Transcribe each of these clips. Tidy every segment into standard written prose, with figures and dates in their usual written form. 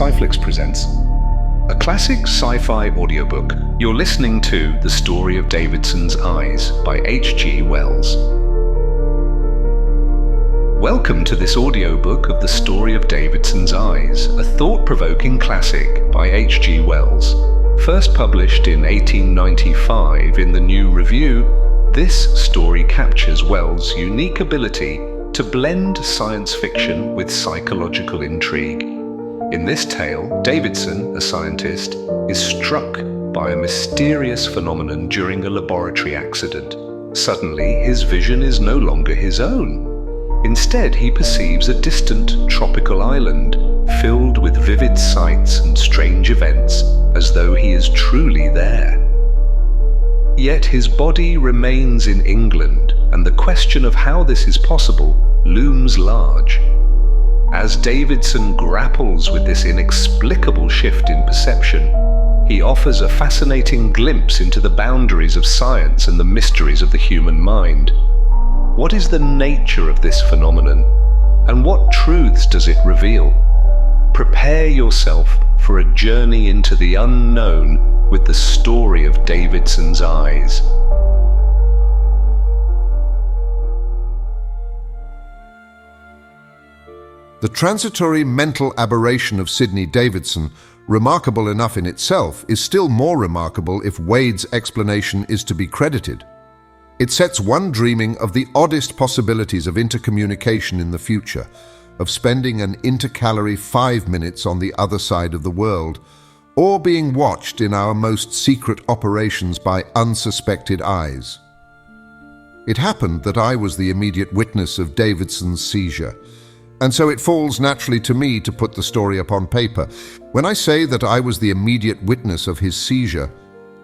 Sci-Flix presents a classic sci-fi audiobook. You're listening to The Story of Davidson's Eyes by H.G. Wells. Welcome to this audiobook of The Story of Davidson's Eyes, a thought-provoking classic by H.G. Wells. First published in 1895 in the New Review, this story captures Wells' unique ability to blend science fiction with psychological intrigue. In this tale, Davidson, a scientist, is struck by a mysterious phenomenon during a laboratory accident. Suddenly, his vision is no longer his own. Instead, he perceives a distant tropical island filled with vivid sights and strange events, as though he is truly there. Yet his body remains in England, and the question of how this is possible looms large. As Davidson grapples with this inexplicable shift in perception, he offers a fascinating glimpse into the boundaries of science and the mysteries of the human mind. What is the nature of this phenomenon, and what truths does it reveal? Prepare yourself for a journey into the unknown with the story of Davidson's Eyes. The transitory mental aberration of Sidney Davidson, remarkable enough in itself, is still more remarkable if Wade's explanation is to be credited. It sets one dreaming of the oddest possibilities of intercommunication in the future, of spending an intercalary 5 minutes on the other side of the world, or being watched in our most secret operations by unsuspected eyes. It happened that I was the immediate witness of Davidson's seizure, and so it falls naturally to me to put the story upon paper. When I say that I was the immediate witness of his seizure,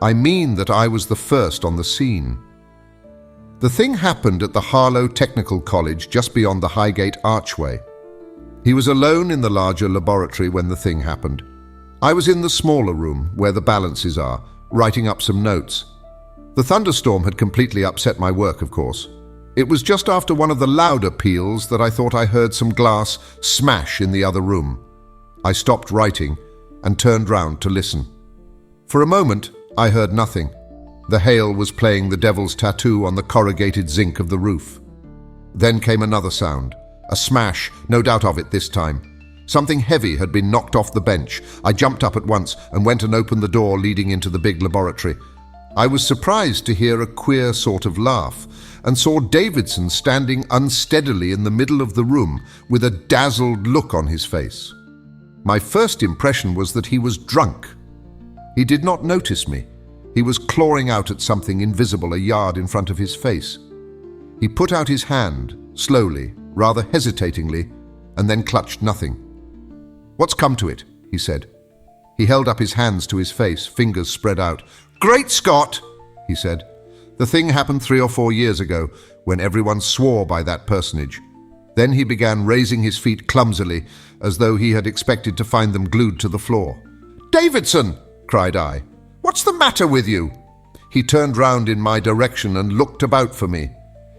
I mean that I was the first on the scene. The thing happened at the Harlow Technical College just beyond the Highgate Archway. He was alone in the larger laboratory when the thing happened. I was in the smaller room, where the balances are, writing up some notes. The thunderstorm had completely upset my work, of course. It was just after one of the louder peals that I thought I heard some glass smash in the other room. I stopped writing and turned round to listen. For a moment, I heard nothing. The hail was playing the devil's tattoo on the corrugated zinc of the roof. Then came another sound, a smash, no doubt of it this time. Something heavy had been knocked off the bench. I jumped up at once and went and opened the door leading into the big laboratory. I was surprised to hear a queer sort of laugh, and saw Davidson standing unsteadily in the middle of the room with a dazzled look on his face. My first impression was that he was drunk. He did not notice me. He was clawing out at something invisible a yard in front of his face. He put out his hand, slowly, rather hesitatingly, and then clutched nothing. "What's come to it?" he said. He held up his hands to his face, fingers spread out. "Great Scott!" he said. The thing happened 3 or 4 years ago, when everyone swore by that personage. Then he began raising his feet clumsily, as though he had expected to find them glued to the floor. "Davidson!" cried I. "What's the matter with you?" He turned round in my direction and looked about for me.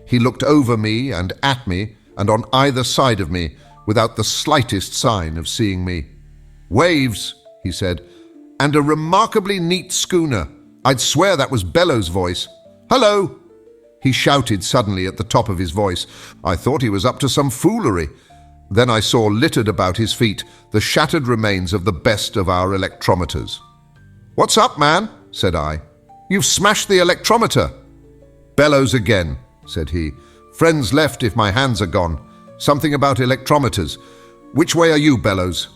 He looked over me and at me, and on either side of me, without the slightest sign of seeing me. "Waves," he said, "and a remarkably neat schooner. I'd swear that was Bellow's voice. Hello!" He shouted suddenly at the top of his voice. I thought he was up to some foolery. Then I saw littered about his feet the shattered remains of the best of our electrometers. "What's up, man?" said I. "You've smashed the electrometer." "Bellows again," said he. "Friends left if my hands are gone. Something about electrometers. Which way are you, Bellows?"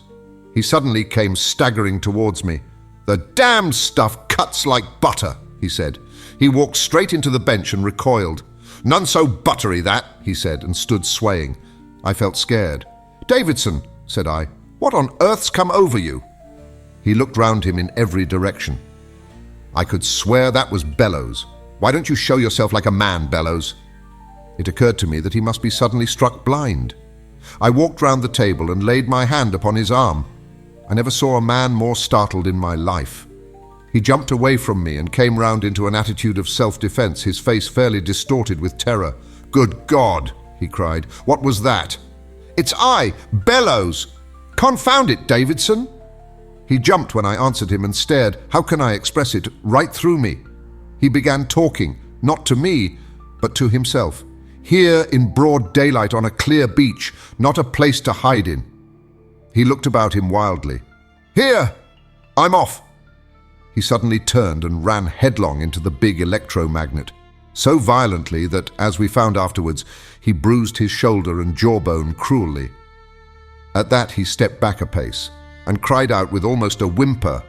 He suddenly came staggering towards me. "The damned stuff cuts like butter," he said. He walked straight into the bench and recoiled. "None so buttery, that," he said, and stood swaying. I felt scared. "Davidson," said I, "what on earth's come over you?" He looked round him in every direction. "I could swear that was Bellows. Why don't you show yourself like a man, Bellows?" It occurred to me that he must be suddenly struck blind. I walked round the table and laid my hand upon his arm. I never saw a man more startled in my life. He jumped away from me and came round into an attitude of self-defense, his face fairly distorted with terror. "Good God!" he cried. "What was that?" "It's I, Bellows! Confound it, Davidson! He jumped when I answered him and stared, how can I express it, right through me. He began talking, not to me, but to himself. Here in broad daylight on a clear beach, not a place to hide in. He looked about him wildly. Here! I'm off! He suddenly turned and ran headlong into the big electromagnet, so violently that, as we found afterwards, he bruised his shoulder and jawbone cruelly. At that he stepped back a pace and cried out with almost a whimper,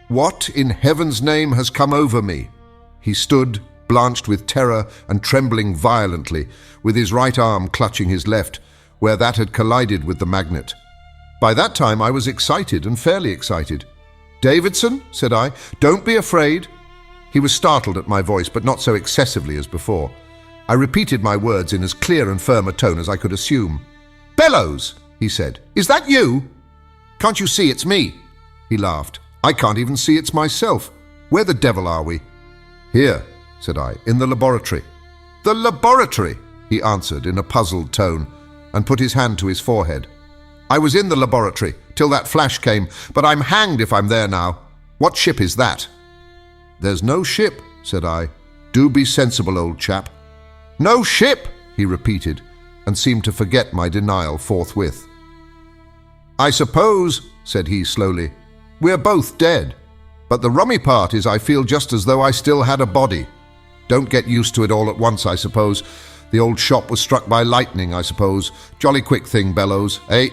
"What in heaven's name has come over me?" He stood, blanched with terror and trembling violently, with his right arm clutching his left, where that had collided with the magnet. By that time I was excited, and fairly excited. "Davidson," said I, "don't be afraid." He was startled at my voice, but not so excessively as before. I repeated my words in as clear and firm a tone as I could assume. "Bellows," he said, "is that you? Can't you see it's me?" He laughed. "I can't even see it's myself. Where the devil are we?" "Here," said I, "in the laboratory." "The laboratory," he answered in a puzzled tone, and put his hand to his forehead. "I was in the laboratory till that flash came, but I'm hanged if I'm there now. What ship is that?" "There's no ship," said I. "Do be sensible, old chap." "No ship," he repeated, and seemed to forget my denial forthwith. "I suppose," said he slowly, "we're both dead. But the rummy part is I feel just as though I still had a body. Don't get used to it all at once, I suppose. The old shop was struck by lightning, I suppose. Jolly quick thing, Bellows, eh?"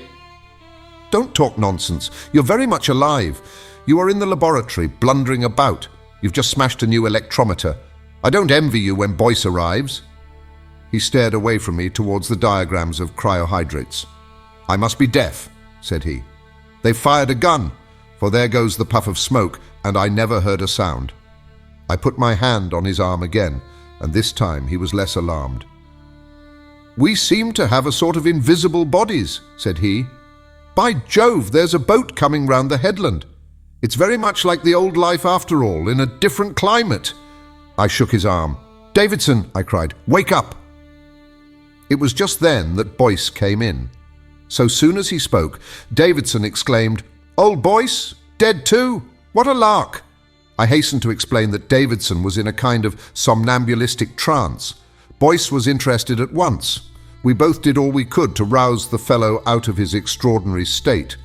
"Don't talk nonsense. You're very much alive. You are in the laboratory, blundering about. You've just smashed a new electrometer. I don't envy you when Boyce arrives." He stared away from me towards the diagrams of cryohydrates. "I must be deaf," said he. "They've fired a gun, for there goes the puff of smoke, and I never heard a sound." I put my hand on his arm again, and this time he was less alarmed. "We seem to have a sort of invisible bodies," said he. "By Jove, there's a boat coming round the headland. It's very much like the old life after all, in a different climate." I shook his arm. "Davidson," I cried, "wake up!" It was just then that Boyce came in. So soon as he spoke, Davidson exclaimed, "Old Boyce? Dead too? What a lark!" I hastened to explain that Davidson was in a kind of somnambulistic trance. Boyce was interested at once. We both did all we could to rouse the fellow out of his extraordinary state.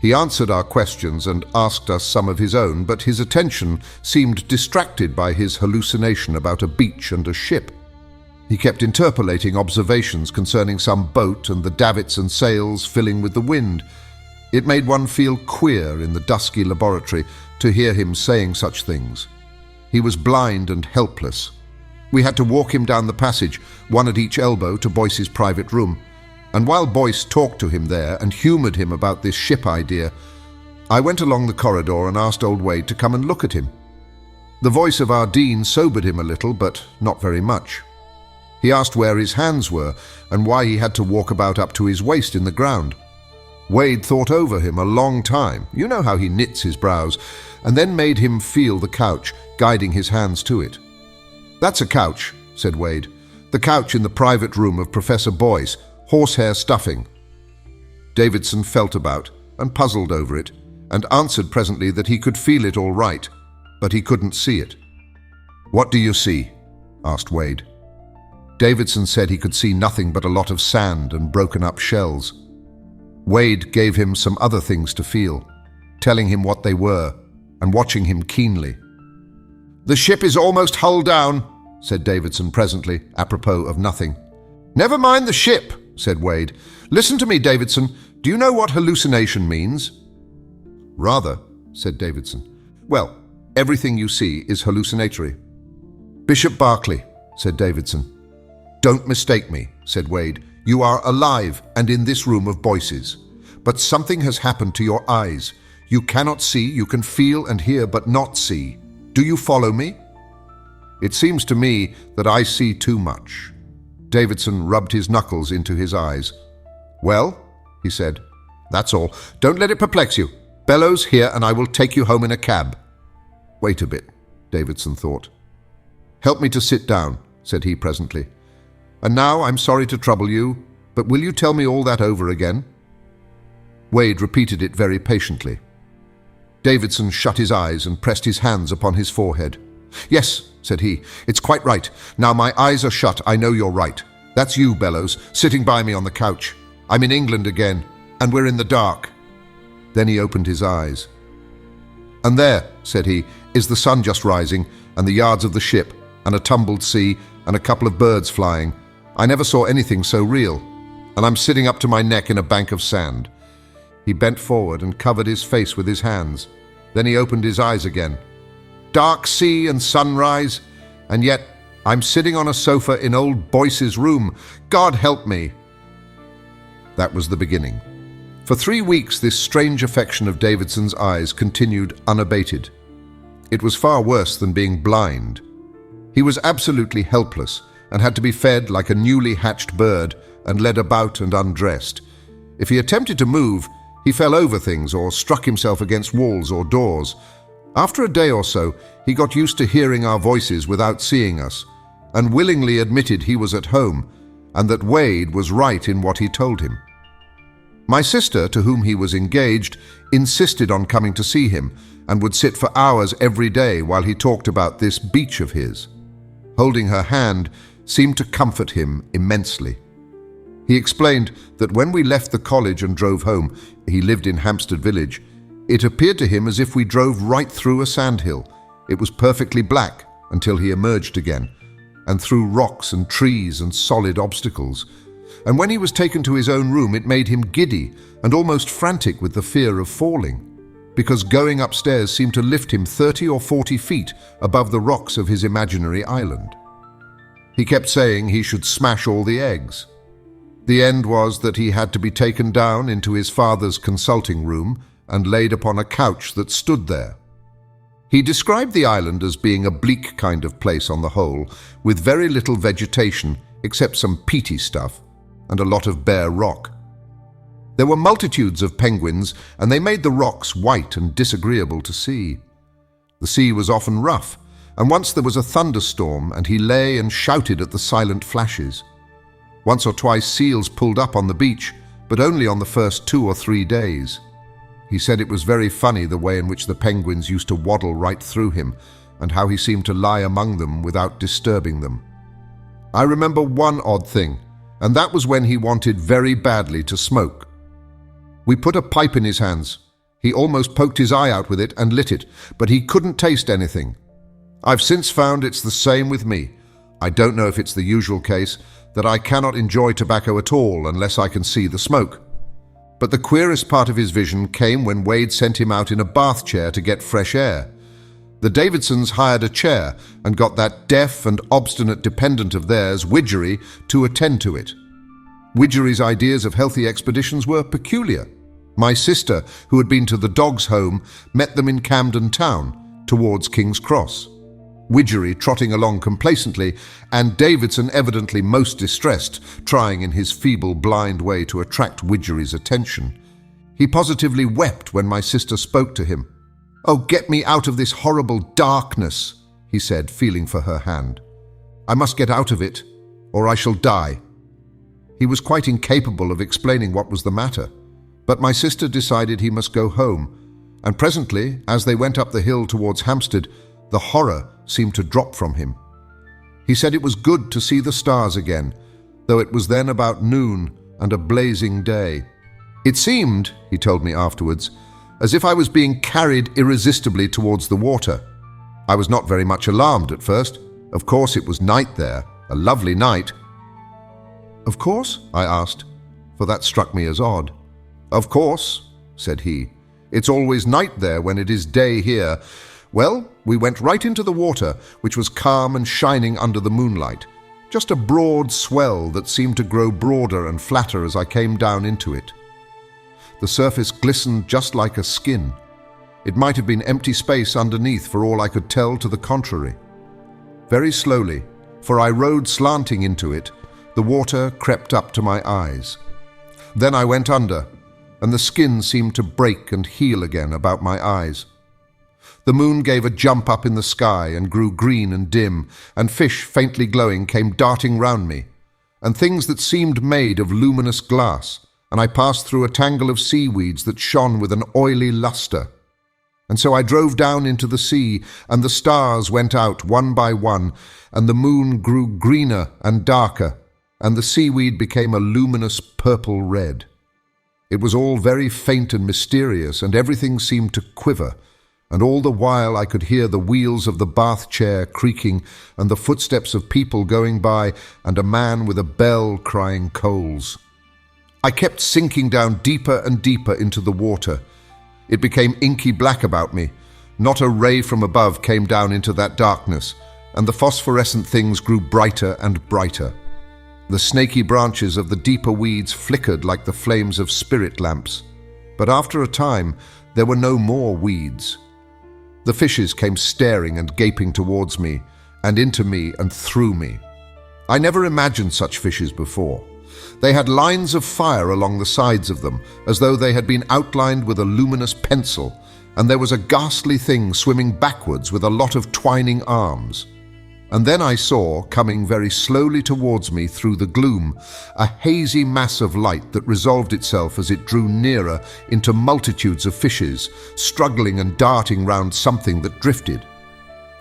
He answered our questions and asked us some of his own, but his attention seemed distracted by his hallucination about a beach and a ship. He kept interpolating observations concerning some boat and the davits and sails filling with the wind. It made one feel queer in the dusky laboratory to hear him saying such things. He was blind and helpless. We had to walk him down the passage, one at each elbow, to Boyce's private room. And while Boyce talked to him there and humoured him about this ship idea, I went along the corridor and asked old Wade to come and look at him. The voice of our dean sobered him a little, but not very much. He asked where his hands were and why he had to walk about up to his waist in the ground. Wade thought over him a long time, you know how he knits his brows, and then made him feel the couch, guiding his hands to it. "That's a couch," said Wade. "The couch in the private room of Professor Boyce, horsehair stuffing." Davidson felt about and puzzled over it, and answered presently that he could feel it all right, but he couldn't see it. "What do you see?" asked Wade. Davidson said he could see nothing but a lot of sand and broken-up shells. Wade gave him some other things to feel, telling him what they were and watching him keenly. "The ship is almost hull down," said Davidson presently, apropos of nothing. "Never mind the ship," said Wade. "Listen to me, Davidson. Do you know what hallucination means?" "Rather," said Davidson. "Well, everything you see is hallucinatory." "Bishop Berkeley," said Davidson. "Don't mistake me," said Wade. "You are alive and in this room of Boyce's. But something has happened to your eyes. You cannot see, you can feel and hear but not see. Do you follow me?" "It seems to me that I see too much." Davidson rubbed his knuckles into his eyes. "Well," he said, "that's all. Don't let it perplex you. Bellows here and I will take you home in a cab." "Wait a bit," Davidson thought. "Help me to sit down," said he presently. "And now I'm sorry to trouble you, but will you tell me all that over again?" Wade repeated it very patiently. Davidson shut his eyes and pressed his hands upon his forehead. "Yes," said he, "it's quite right. Now my eyes are shut, I know you're right. That's you, Bellows, sitting by me on the couch. I'm in England again, and we're in the dark." Then he opened his eyes. "And there," said he, "is the sun just rising, and the yards of the ship, and a tumbled sea, and a couple of birds flying. I never saw anything so real. And I'm sitting up to my neck in a bank of sand." He bent forward and covered his face with his hands. Then he opened his eyes again. "Dark sea and sunrise, and yet I'm sitting on a sofa in old Boyce's room. God help me." That was the beginning. For 3 weeks, this strange affection of Davidson's eyes continued unabated. It was far worse than being blind. He was absolutely helpless and had to be fed like a newly hatched bird and led about and undressed. If he attempted to move, he fell over things or struck himself against walls or doors. After a day or so, he got used to hearing our voices without seeing us, and willingly admitted he was at home and that Wade was right in what he told him. My sister, to whom he was engaged, insisted on coming to see him and would sit for hours every day while he talked about this beach of his. Holding her hand seemed to comfort him immensely. He explained that when we left the college and drove home, he lived in Hampstead Village, it appeared to him as if we drove right through a sandhill. It was perfectly black until he emerged again, and through rocks and trees and solid obstacles. And when he was taken to his own room, it made him giddy and almost frantic with the fear of falling, because going upstairs seemed to lift him 30 or 40 feet above the rocks of his imaginary island. He kept saying he should smash all the eggs. The end was that he had to be taken down into his father's consulting room and laid upon a couch that stood there. He described the island as being a bleak kind of place on the whole, with very little vegetation except some peaty stuff and a lot of bare rock. There were multitudes of penguins, and they made the rocks white and disagreeable to see. The sea was often rough, and once there was a thunderstorm, and he lay and shouted at the silent flashes. Once or twice seals pulled up on the beach, but only on the first 2 or 3 days. He said it was very funny the way in which the penguins used to waddle right through him, and how he seemed to lie among them without disturbing them. I remember one odd thing, and that was when he wanted very badly to smoke. We put a pipe in his hands. He almost poked his eye out with it and lit it, but he couldn't taste anything. I've since found it's the same with me. I don't know if it's the usual case, that I cannot enjoy tobacco at all unless I can see the smoke. But the queerest part of his vision came when Wade sent him out in a bath chair to get fresh air. The Davidsons hired a chair and got that deaf and obstinate dependent of theirs, Widgery, to attend to it. Widgery's ideas of healthy expeditions were peculiar. My sister, who had been to the dog's home, met them in Camden Town, towards King's Cross. Widgery trotting along complacently, and Davidson evidently most distressed, trying in his feeble, blind way to attract Widgery's attention. He positively wept when my sister spoke to him. "Oh, get me out of this horrible darkness," he said, feeling for her hand. "I must get out of it, or I shall die." He was quite incapable of explaining what was the matter, but my sister decided he must go home, and presently, as they went up the hill towards Hampstead, the horror seemed to drop from him. He said it was good to see the stars again, though it was then about noon and a blazing day. It seemed, he told me afterwards, as if I was being carried irresistibly towards the water. I was not very much alarmed at first. Of course it was night there, a lovely night. "Of course?" I asked, for that struck me as odd. "Of course," said he. "It's always night there when it is day here. Well, we went right into the water, which was calm and shining under the moonlight, just a broad swell that seemed to grow broader and flatter as I came down into it. The surface glistened just like a skin. It might have been empty space underneath for all I could tell to the contrary. Very slowly, for I rode slanting into it, the water crept up to my eyes. Then I went under, and the skin seemed to break and heal again about my eyes. The moon gave a jump up in the sky and grew green and dim, and fish faintly glowing came darting round me, and things that seemed made of luminous glass, and I passed through a tangle of seaweeds that shone with an oily lustre. And so I drove down into the sea, and the stars went out one by one, and the moon grew greener and darker, and the seaweed became a luminous purple red. It was all very faint and mysterious, and everything seemed to quiver, and all the while I could hear the wheels of the bath chair creaking, and the footsteps of people going by, and a man with a bell crying coals. I kept sinking down deeper and deeper into the water. It became inky black about me. Not a ray from above came down into that darkness, and the phosphorescent things grew brighter and brighter. The snaky branches of the deeper weeds flickered like the flames of spirit lamps. But after a time, there were no more weeds. The fishes came staring and gaping towards me, and into me and through me. I never imagined such fishes before. They had lines of fire along the sides of them, as though they had been outlined with a luminous pencil, and there was a ghastly thing swimming backwards with a lot of twining arms. And then I saw, coming very slowly towards me through the gloom, a hazy mass of light that resolved itself as it drew nearer into multitudes of fishes, struggling and darting round something that drifted.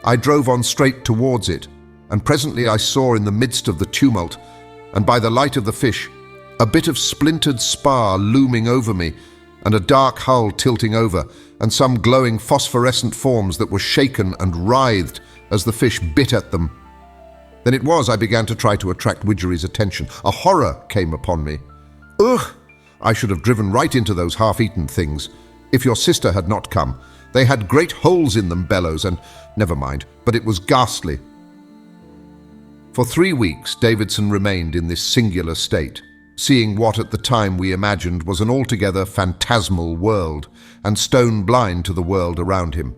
I drove on straight towards it, and presently I saw in the midst of the tumult, and by the light of the fish, a bit of splintered spar looming over me, and a dark hull tilting over, and some glowing phosphorescent forms that were shaken and writhed as the fish bit at them. Then it was I began to try to attract Widgery's attention. A horror came upon me. Ugh! I should have driven right into those half-eaten things. If your sister had not come. They had great holes in them, bellows, and never mind, but it was ghastly. For 3 weeks, Davidson remained in this singular state, seeing what at the time we imagined was an altogether phantasmal world, and stone blind to the world around him.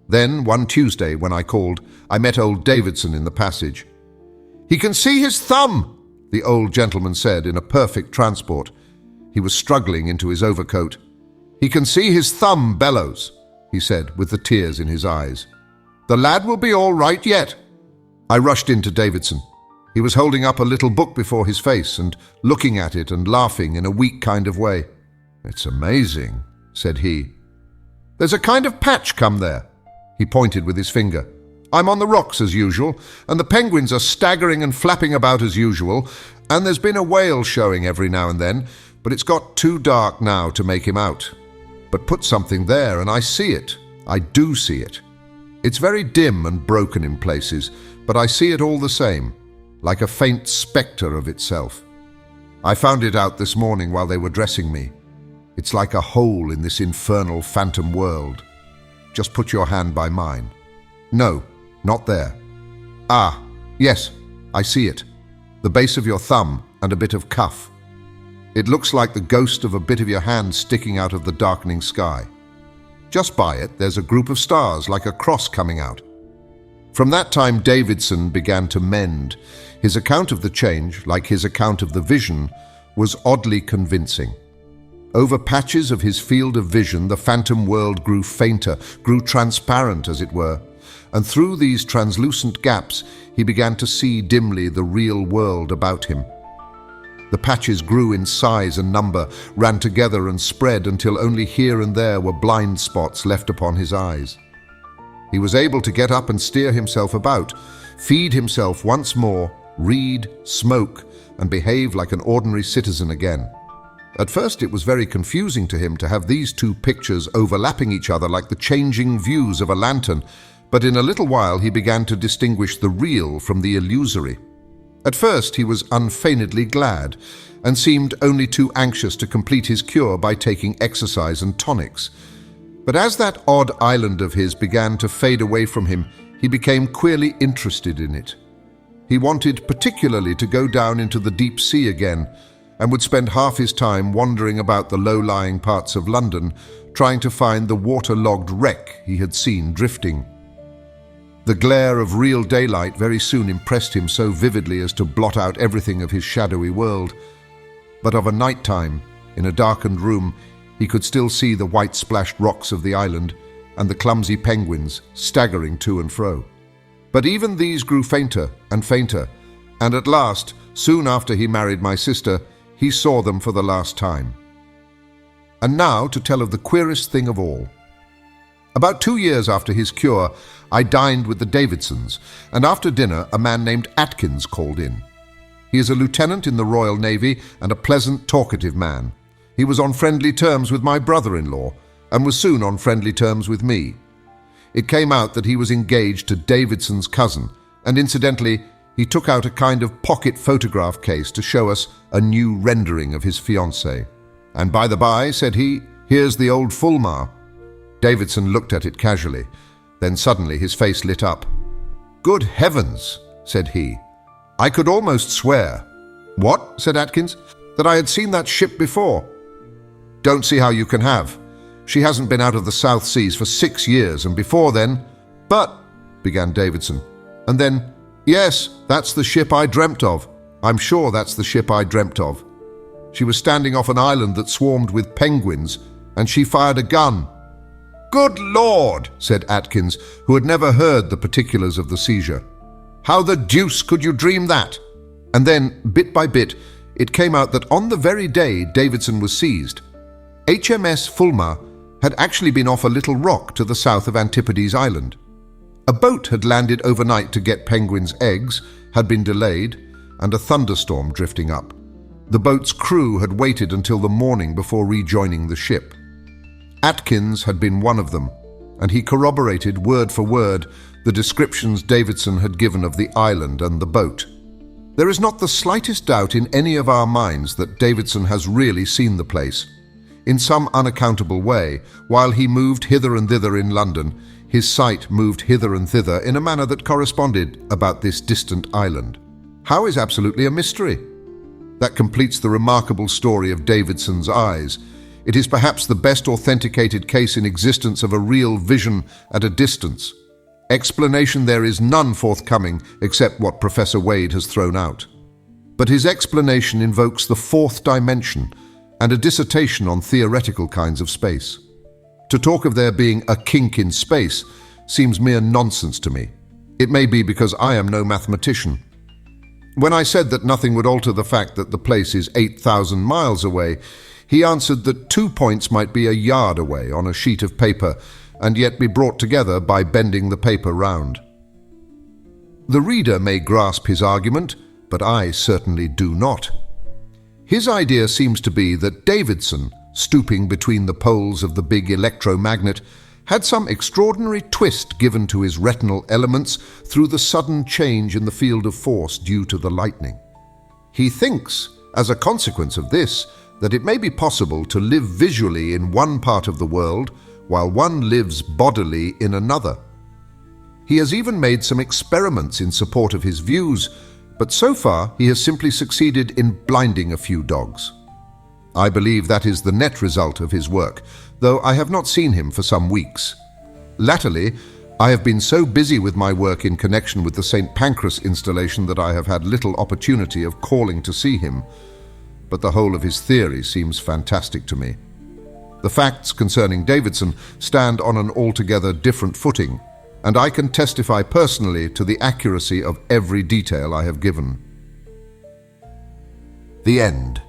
Then, one Tuesday, when I called, I met old Davidson in the passage. "He can see his thumb," the old gentleman said in a perfect transport. He was struggling into his overcoat. "He can see his thumb, Bellows," he said, with the tears in his eyes. "The lad will be all right yet." I rushed into Davidson. He was holding up a little book before his face and looking at it and laughing in a weak kind of way. "It's amazing," said he. "There's a kind of patch come there." He pointed with his finger. "I'm on the rocks as usual, and the penguins are staggering and flapping about as usual, and there's been a whale showing every now and then, but it's got too dark now to make him out. But put something there and I see it. I do see it. It's very dim and broken in places, but I see it all the same, like a faint spectre of itself. I found it out this morning while they were dressing me. It's like a hole in this infernal phantom world. Just put your hand by mine. No, not there. Ah, yes, I see it. The base of your thumb and a bit of cuff. It looks like the ghost of a bit of your hand sticking out of the darkening sky. Just by it, there's a group of stars like a cross coming out." From that time, Davidson began to mend. His account of the change, like his account of the vision, was oddly convincing. Over patches of his field of vision, the phantom world grew fainter, grew transparent, as it were, and through these translucent gaps he began to see dimly the real world about him. The patches grew in size and number, ran together and spread until only here and there were blind spots left upon his eyes. He was able to get up and steer himself about, feed himself once more, read, smoke, and behave like an ordinary citizen again. At first it was very confusing to him to have these two pictures overlapping each other like the changing views of a lantern, but in a little while he began to distinguish the real from the illusory. At first he was unfeignedly glad, and seemed only too anxious to complete his cure by taking exercise and tonics. But as that odd island of his began to fade away from him, he became queerly interested in it. He wanted particularly to go down into the deep sea again, and would spend half his time wandering about the low-lying parts of London, trying to find the water-logged wreck he had seen drifting. The glare of real daylight very soon impressed him so vividly as to blot out everything of his shadowy world. But of a night time, in a darkened room, he could still see the white-splashed rocks of the island and the clumsy penguins staggering to and fro. But even these grew fainter and fainter, and at last, soon after he married my sister, he saw them for the last time. And now to tell of the queerest thing of all. About 2 years after his cure, I dined with the Davidsons, and after dinner a man named Atkins called in. He is a lieutenant in the Royal Navy and a pleasant, talkative man. He was on friendly terms with my brother-in-law, and was soon on friendly terms with me. It came out that he was engaged to Davidson's cousin, and incidentally, he took out a kind of pocket photograph case to show us a new rendering of his fiancée. "And by the by," said he, "here's the old Fulmar." Davidson looked at it casually. Then suddenly his face lit up. "Good heavens," said he. "I could almost swear." "What?" said Atkins. "That I had seen that ship before." "Don't see how you can have. She hasn't been out of the South Seas for 6 years, and before then—" "But—" began Davidson. And then, "Yes, that's the ship I dreamt of. I'm sure that's the ship I dreamt of. She was standing off an island that swarmed with penguins, and she fired a gun." "Good Lord," said Atkins, who had never heard the particulars of the seizure. "How the deuce could you dream that?" And then, bit by bit, it came out that on the very day Davidson was seized, HMS Fulmar had actually been off a little rock to the south of Antipodes Island. A boat had landed overnight to get penguins' eggs, had been delayed, and a thunderstorm drifting up. The boat's crew had waited until the morning before rejoining the ship. Atkins had been one of them, and he corroborated word for word the descriptions Davidson had given of the island and the boat. There is not the slightest doubt in any of our minds that Davidson has really seen the place. In some unaccountable way, while he moved hither and thither in London, his sight moved hither and thither in a manner that corresponded about this distant island. How is absolutely a mystery. That completes the remarkable story of Davidson's eyes. It is perhaps the best authenticated case in existence of a real vision at a distance. Explanation there is none forthcoming except what Professor Wade has thrown out. But his explanation invokes the fourth dimension and a dissertation on theoretical kinds of space. To talk of there being a kink in space seems mere nonsense to me. It may be because I am no mathematician. When I said that nothing would alter the fact that the place is 8,000 miles away, he answered that 2 points might be a yard away on a sheet of paper and yet be brought together by bending the paper round. The reader may grasp his argument, but I certainly do not. His idea seems to be that Davidson, stooping between the poles of the big electromagnet, had some extraordinary twist given to his retinal elements through the sudden change in the field of force due to the lightning. He thinks, as a consequence of this, that it may be possible to live visually in one part of the world while one lives bodily in another. He has even made some experiments in support of his views, but so far he has simply succeeded in blinding a few dogs. I believe that is the net result of his work, though I have not seen him for some weeks. Latterly, I have been so busy with my work in connection with the St. Pancras installation that I have had little opportunity of calling to see him, but the whole of his theory seems fantastic to me. The facts concerning Davidson stand on an altogether different footing, and I can testify personally to the accuracy of every detail I have given. The end.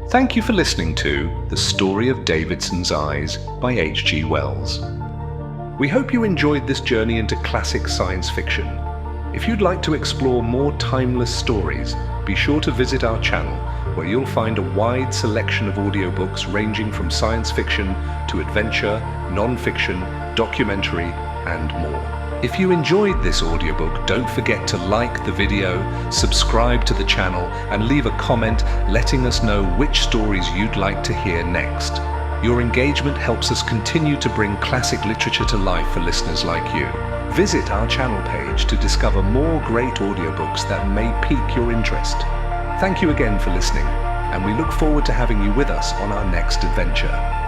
Thank you for listening to The Story of Davidson's Eyes by H.G. Wells. We hope you enjoyed this journey into classic science fiction. If you'd like to explore more timeless stories, be sure to visit our channel, where you'll find a wide selection of audiobooks ranging from science fiction to adventure, non-fiction, documentary, and more. If you enjoyed this audiobook, don't forget to like the video, subscribe to the channel, and leave a comment letting us know which stories you'd like to hear next. Your engagement helps us continue to bring classic literature to life for listeners like you. Visit our channel page to discover more great audiobooks that may pique your interest. Thank you again for listening, and we look forward to having you with us on our next adventure.